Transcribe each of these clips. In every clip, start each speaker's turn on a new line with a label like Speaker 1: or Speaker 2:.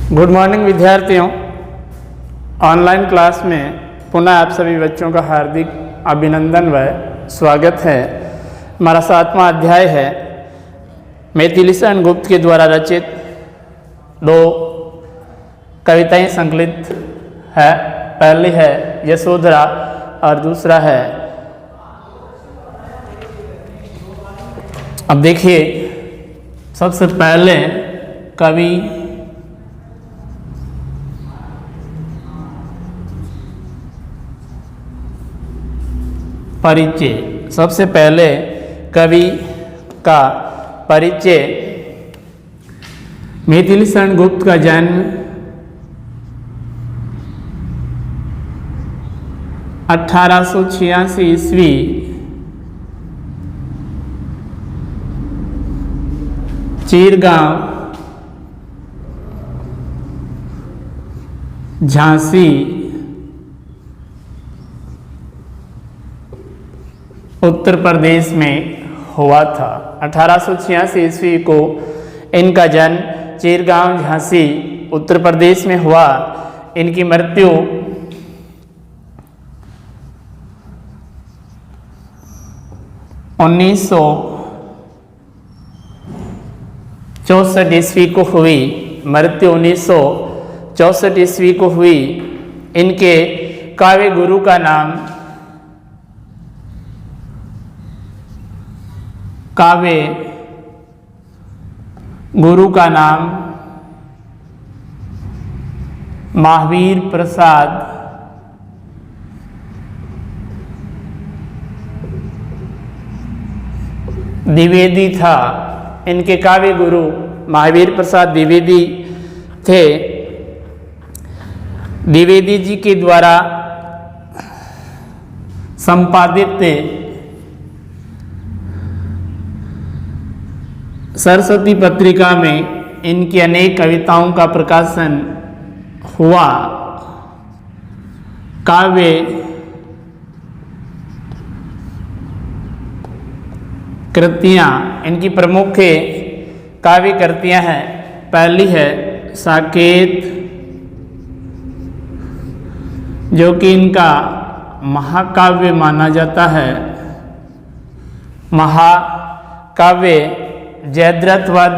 Speaker 1: Good morning विद्यार्थियों। Online class में पुनः आप सभी बच्चों का हार्दिक अभिनंदन व स्वागत है। हमारा 7वां अध्याय है। मैथिलीशरण गुप्त के द्वारा रचित 2 कविताएं संकलित है। पहली है यशोधरा और दूसरा है, अब देखिए, सबसे पहले कवि परिचय। सबसे पहले कवि का परिचय। मैथिलीशरण गुप्त का जन्म 1886 ईस्वी चीरगांव, झांसी, उत्तर प्रदेश में हुआ था। 1886 ईस्वी को इनका जन्म चीरगांव, झांसी, उत्तर प्रदेश में हुआ। इनकी मृत्यु 1964 ईस्वी को हुई। मृत्यु 1964 ईस्वी को हुई। इनके काव्य गुरु का नाम महावीर प्रसाद द्विवेदी था। इनके काव्य गुरु महावीर प्रसाद द्विवेदी थे। द्विवेदी जी के द्वारा संपादित सरस्वती पत्रिका में इनकी अनेक कविताओं का प्रकाशन हुआ। काव्य कृतियाँ, इनकी प्रमुख काव्य कृतियाँ हैं। पहली है साकेत, जो कि इनका महाकाव्य माना जाता है। महाकाव्य जयद्रथ वध,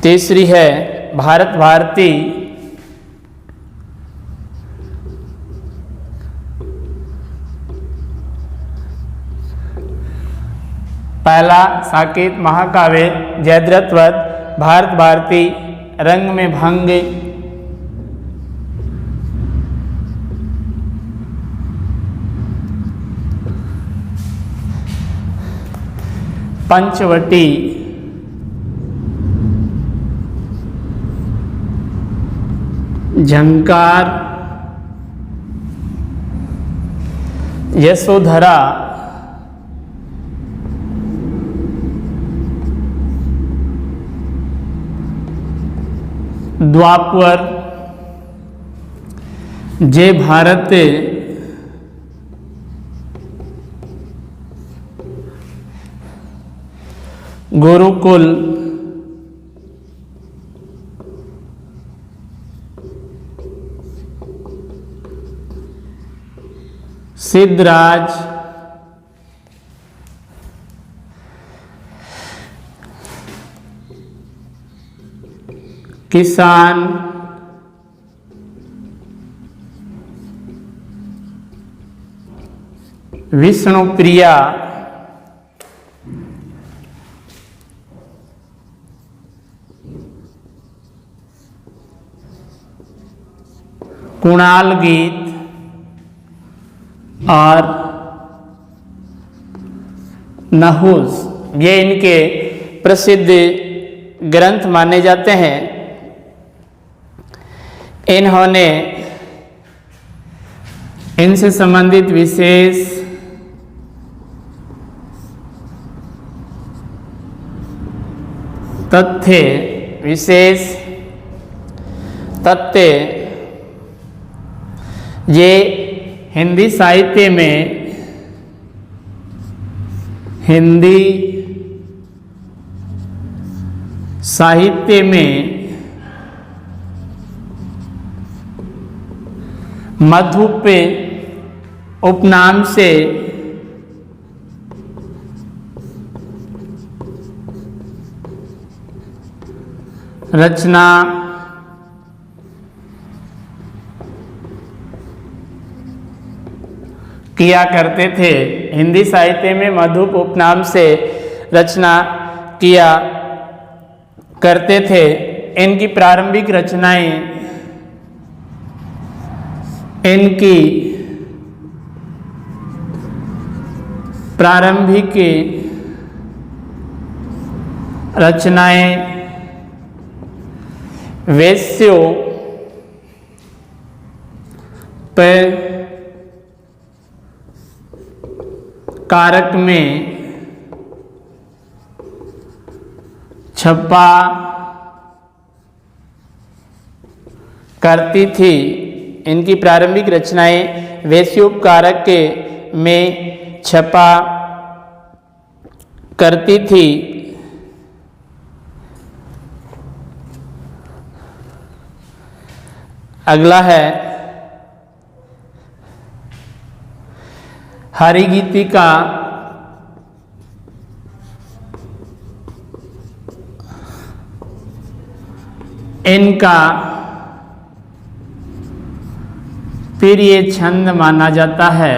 Speaker 1: तीसरी है भारत भारती, पहला साकेत महाकाव्य जयद्रथ वध, भारत भारती, रंग में भंग, पंचवटी, झंकार, यशोधरा, द्वापर, जय भारत, गुरुकुल, सिद्धराज, किसान, विष्णुप्रिया, कुणाल गीत और नहुस, ये इनके प्रसिद्ध ग्रंथ माने जाते हैं। इन्होंने इनसे संबंधित विशेष तथ्य ये हिंदी साहित्य में हिंदी साहित्य में मधुप उपनाम से रचना किया करते थे। हिंदी साहित्य में मधुप उपनाम से रचना किया करते थे। इनकी प्रारंभिक रचनाएं वेश्यों पर कारक में छपा करती थी। इनकी प्रारंभिक रचनाएं वेश्योपकारक के में छपा करती थी। अगला है हरिगीतिका। इनका प्रिय छंद माना जाता है।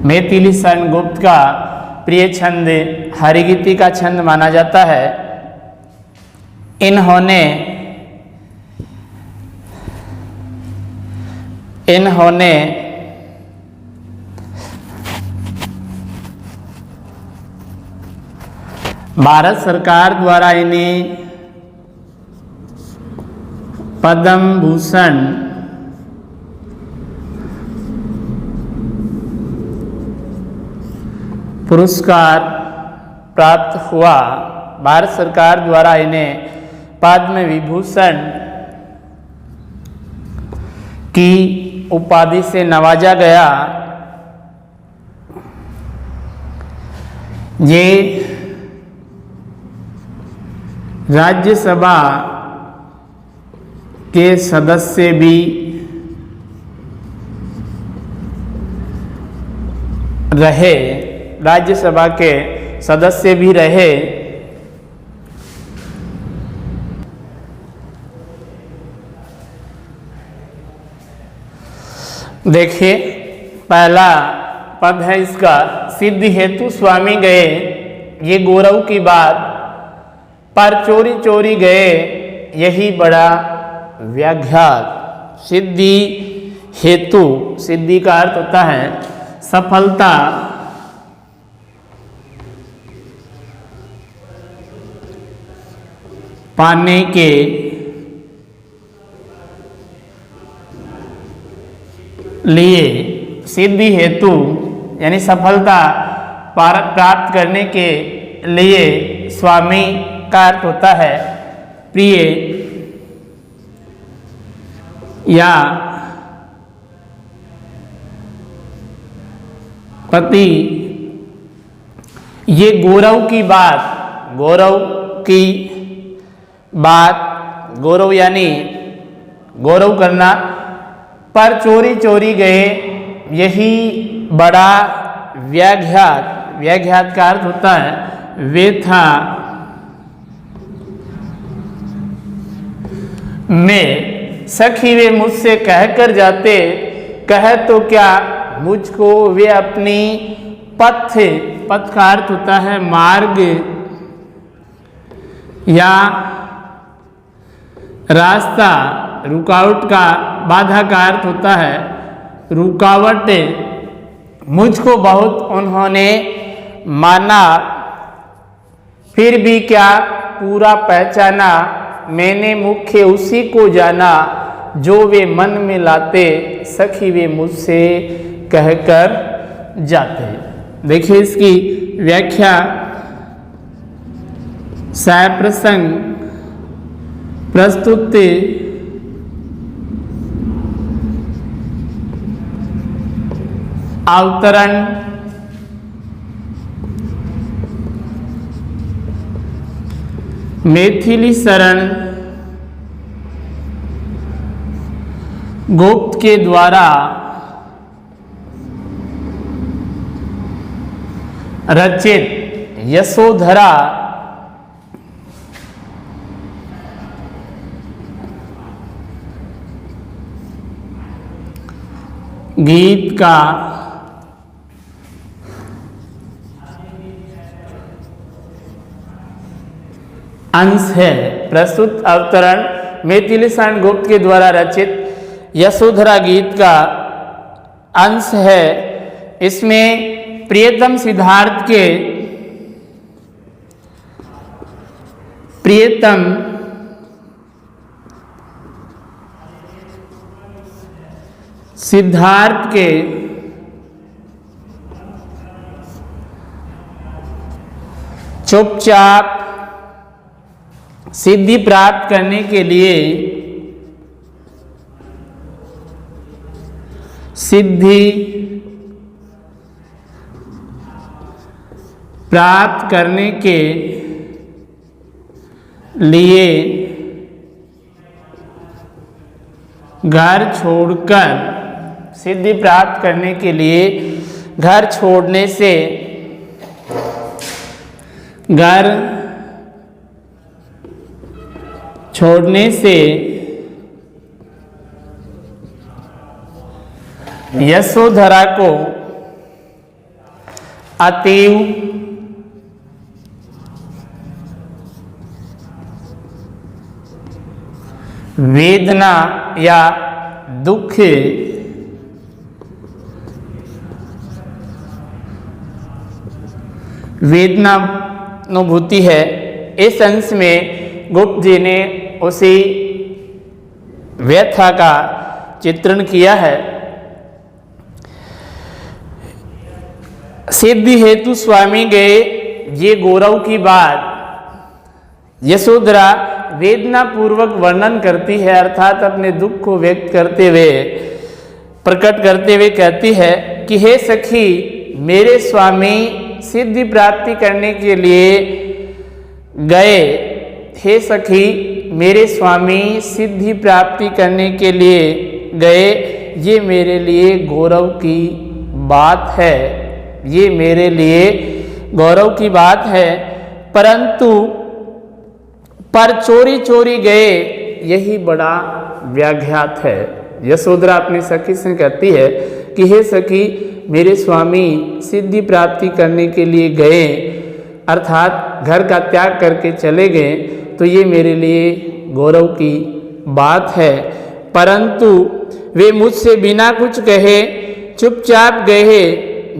Speaker 1: मैथिली शरण गुप्त का प्रिय छंद हरिगीतिका छंद माना जाता है। इन्होंने भारत सरकार द्वारा इन्हें पद्म भूषण पुरस्कार प्राप्त हुआ। भारत सरकार द्वारा इन्हें पद्म विभूषण की उपाधि से नवाजा गया। ये राज्यसभा के सदस्य भी रहे। राज्यसभा के सदस्य भी रहे। देखिए पहला पद है इसका, सिद्धि हेतु स्वामी गए, ये गौरव की बात, पर चोरी चोरी गए यही बड़ा व्याघात। सिद्धि हेतु, सिद्धि का अर्थ होता है सफलता, पाने के लिए, सिद्धि हेतु यानी सफलता प्राप्त करने के लिए, स्वामी का अर्थ होता है प्रिय या पति। ये गौरव की बात, गौरव की बात, गौरव यानी गौरव करना, पर चोरी चोरी गए यही बड़ा व्याघात। व्याघात का अर्थ होता है व्यथा में। सखी वे मुझसे कहकर जाते, कह तो क्या मुझको वे अपनी पथ, पथ का अर्थ होता है मार्ग या रास्ता, रुकावट का, बाधा का अर्थ होता है रुकावट। मुझको बहुत उन्होंने माना, फिर भी क्या पूरा पहचाना, मैंने मुख्य उसी को जाना, जो वे मन में लाते, सखी वे मुझसे कहकर जाते। देखिए इसकी व्याख्या, सप्रसंग प्रस्तुत अवतरण मैथिली शरण गुप्त के द्वारा रचित यशोधरा गीत का अंश है। प्रस्तुत अवतरण मैथिली शरण गुप्त के द्वारा रचित यशोधरा गीत का अंश है। इसमें प्रियतम सिद्धार्थ के चुपचाप सिद्धि प्राप्त करने के लिए घर छोड़कर सिद्धि प्राप्त करने के लिए घर छोड़ने से यशोधरा को अतीव वेदना या दुख अनुभूति है। इस अंश में गुप्त जी ने उसी व्यथा का चित्रण किया है। सिद्धि हेतु स्वामी गए, ये गौरव की बात यशोधरा वेदना पूर्वक वर्णन करती है, अर्थात अपने दुख को व्यक्त करते हुए प्रकट करते हुए कहती है कि हे सखी, मेरे स्वामी सिद्धि प्राप्ति करने के लिए गए। हे सखी, मेरे स्वामी सिद्धि प्राप्ति करने के लिए गए। ये मेरे लिए गौरव की बात है, ये मेरे लिए गौरव की बात है। परंतु पर चोरी चोरी गए, यही बड़ा व्याघात है। यशोधरा अपनी सखी से कहती है कि हे सखी, मेरे स्वामी सिद्धि प्राप्ति करने के लिए गए, अर्थात घर का त्याग करके चले गए, तो ये मेरे लिए गौरव की बात है। परंतु वे मुझसे बिना कुछ कहे चुपचाप गए,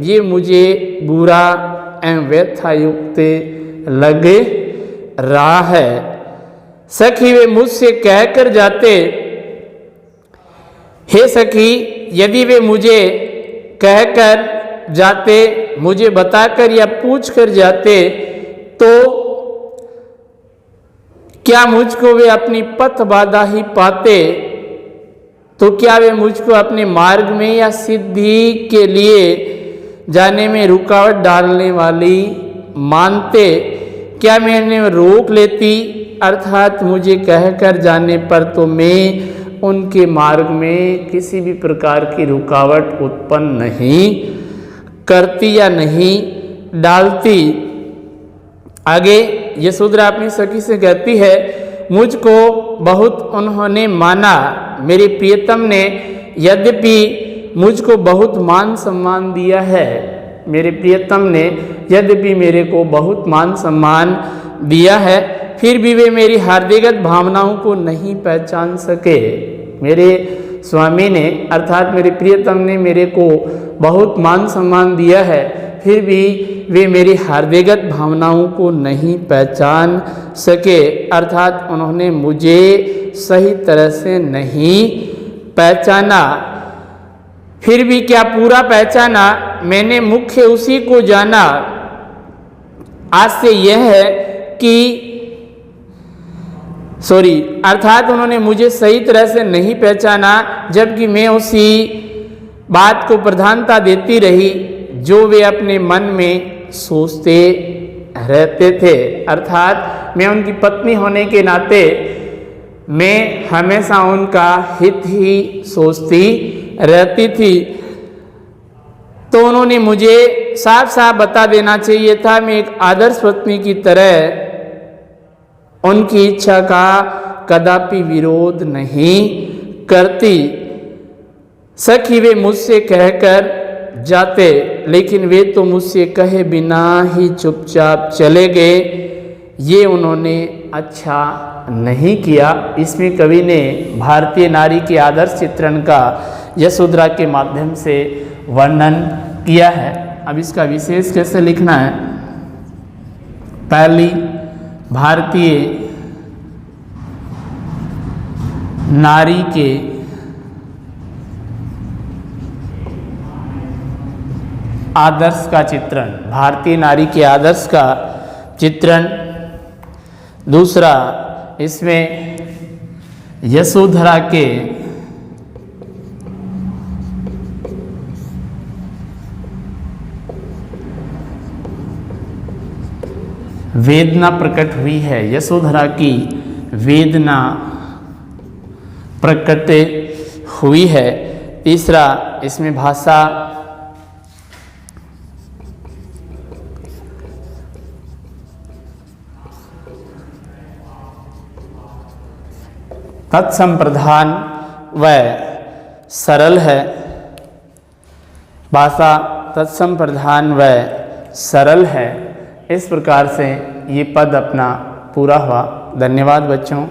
Speaker 1: ये मुझे बुरा एवं व्यथायुक्त लग रहा है। सखी, वे मुझसे कहकर जाते, हे सखी, यदि वे मुझे कहकर जाते, मुझे बताकर या पूछकर जाते, तो क्या मुझको वे अपनी पथ बाधा ही पाते? तो क्या वे मुझको अपने मार्ग में या सिद्धि के लिए जाने में रुकावट डालने वाली मानते? क्या मैं इन्हें रोक लेती, अर्थात मुझे कहकर जाने पर तो मैं उनके मार्ग में किसी भी प्रकार की रुकावट उत्पन्न नहीं करती या नहीं डालती। आगे यशोधरा अपनी सखी से कहती है, मुझको बहुत उन्होंने माना, मेरे प्रियतम ने यद्यपि मुझको बहुत मान सम्मान दिया है, मेरे प्रियतम ने यद्यपि मेरे को बहुत मान सम्मान दिया है, फिर भी वे मेरी हार्दिकगत भावनाओं को नहीं पहचान सके। मेरे स्वामी ने अर्थात मेरे प्रियतम ने मेरे को बहुत मान सम्मान दिया है, फिर भी वे मेरी हार्दिकगत भावनाओं को नहीं पहचान सके, अर्थात उन्होंने मुझे सही तरह से नहीं पहचाना। फिर भी क्या पूरा पहचाना, मैंने मुख्य उसी को जाना। आश्चर्य यह है कि अर्थात उन्होंने मुझे सही तरह से नहीं पहचाना, जबकि मैं उसी बात को प्रधानता देती रही जो वे अपने मन में सोचते रहते थे। अर्थात मैं उनकी पत्नी होने के नाते मैं हमेशा उनका हित ही सोचती रहती थी। तो उन्होंने मुझे साफ साफ बता देना चाहिए था, मैं एक आदर्श पत्नी की तरह उनकी इच्छा का कदापि विरोध नहीं करती। सखी वे मुझसे कहकर जाते, लेकिन वे तो मुझसे कहे बिना ही चुपचाप चले गए। ये उन्होंने अच्छा नहीं किया। इसमें कवि ने भारतीय नारी के आदर्श चित्रण का यशोधरा के माध्यम से वर्णन किया है। अब इसका विशेष कैसे लिखना है? पहली, भारतीय नारी के आदर्श का चित्रण, भारतीय नारी के आदर्श का चित्रण। दूसरा, इसमें यशोधरा के वेदना प्रकट हुई है, यशोधरा की वेदना प्रकट हुई है। तीसरा, इसमें भाषा तत्संप्रधान व सरल है, भाषा तत्संप्रधान व सरल है। इस प्रकार से ये पद अपना पूरा हुआ। धन्यवाद बच्चों।